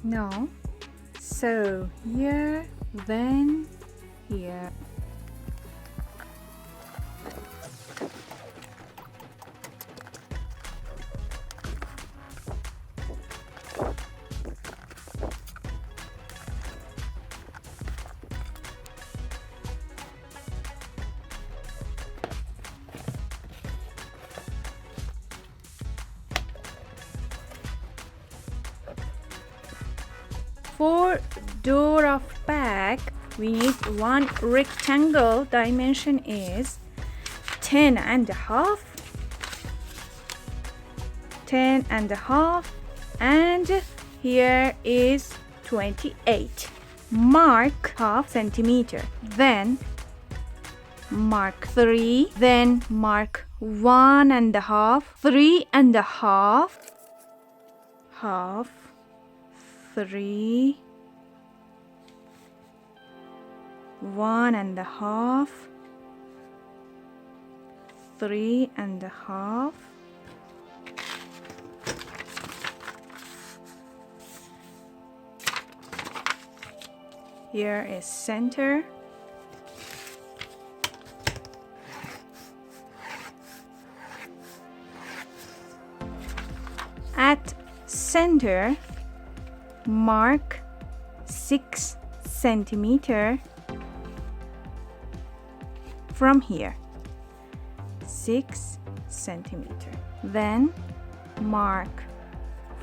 No. So here, then here. For door of bag, we need one rectangle. Dimension is 10.5, 10.5, and here is 28. Mark half centimeter. Then mark 3. Then mark 1.5, 3.5, half, 3, 1.5, 3.5. Here is center. At center, mark 6 centimeter from here. 6 centimeter. Then mark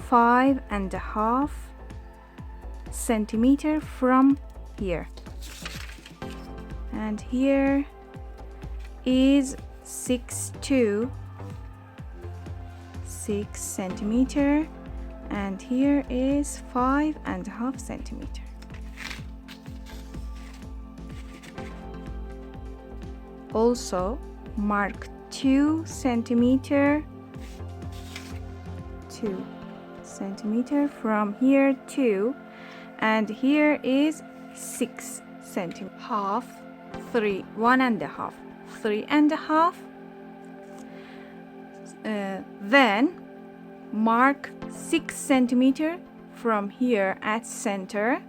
5.5 centimeter from here. And here is 6 centimeter, and here is 5.5 centimeter. Also mark 2 centimeter, 2 centimeter from here too, and here is 6 centimeter, half, 3, 1.5, 3.5. Then mark 6 centimeter from here at center,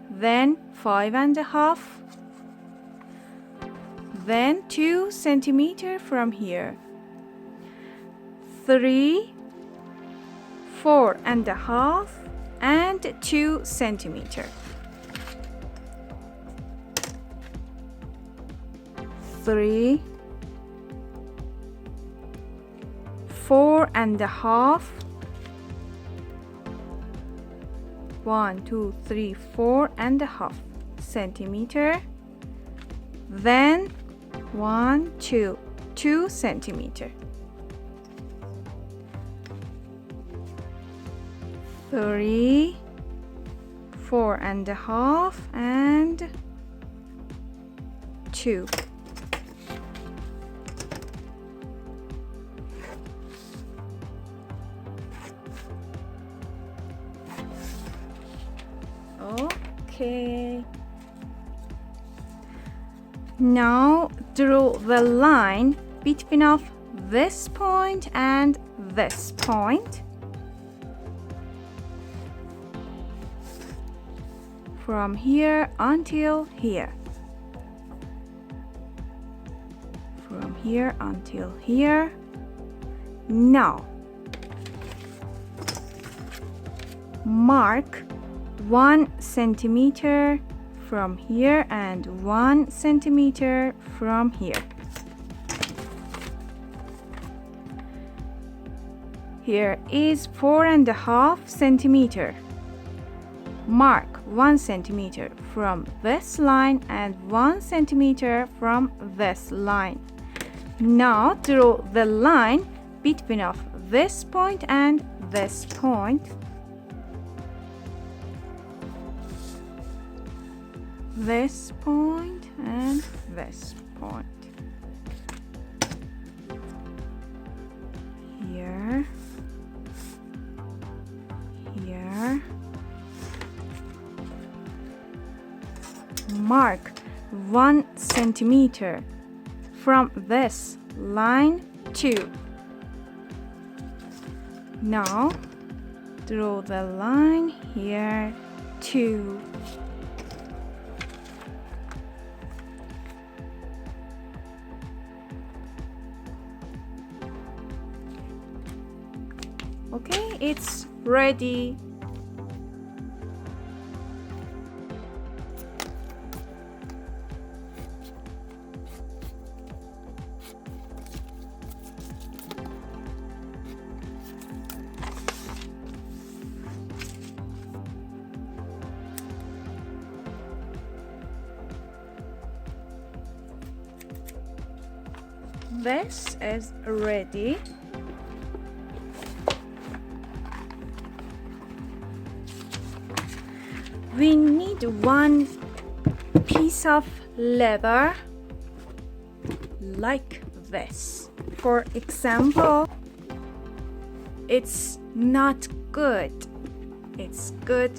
then 5.5, then 2 centimeter from here, 3, 4.5, and 2 centimeter. 3, 4.5, 1, 2, 3, 4.5 centimeter. Then 1, 2, 2 centimeter. 3, 4.5, and 2. Okay. Now draw the line between of this point and this point. From here until here. From here until here. Now mark 1 centimeter from here and 1 centimeter from here. Here is 4.5 centimeter. Mark 1 centimeter from this line and 1 centimeter from this line. Now draw the line between of this point and this point. This point and this point. Here, here. Mark 1 centimeter from this line too. Now draw the line here 2. Okay, it's ready. This is ready. We need one piece of leather like this. For example, it's not good. It's good.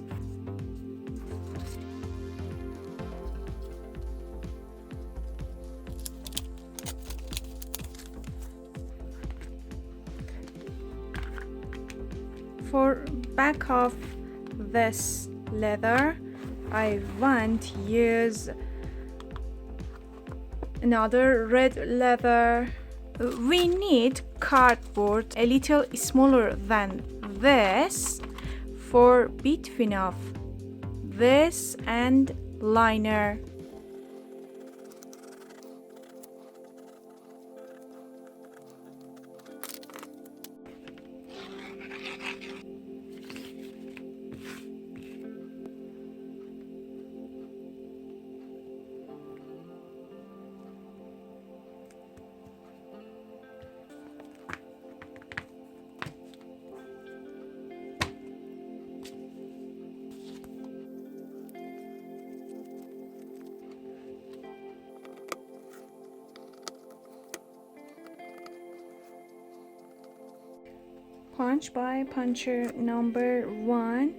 For back of this leather, I want to use another red leather. We need cardboard a little smaller than this for between of this and liner. Punch by puncher number 1.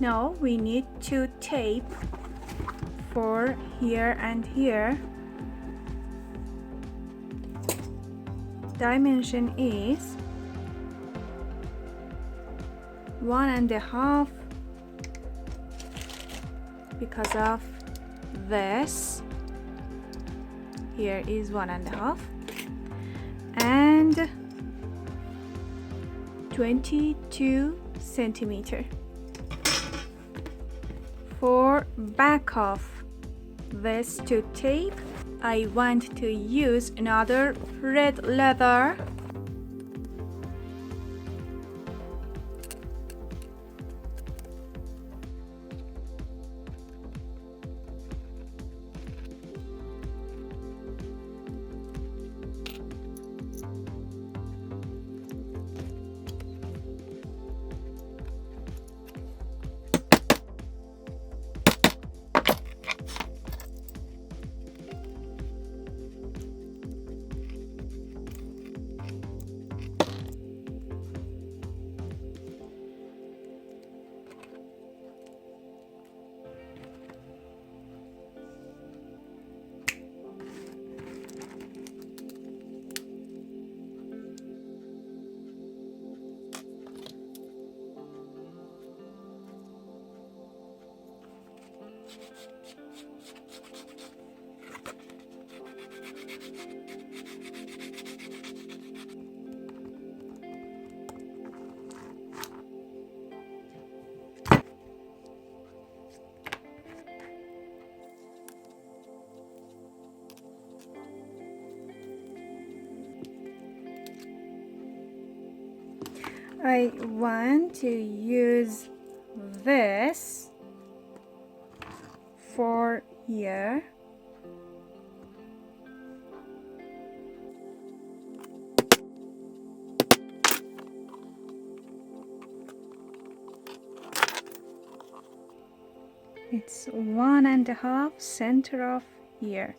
Now we need to tape for here and here. Dimension is 1.5 because of this. Here is 1.5 and 22 centimeter. For back of this to tape, I want to use another red leather. I want to use this for here. It's 1.5 center of here.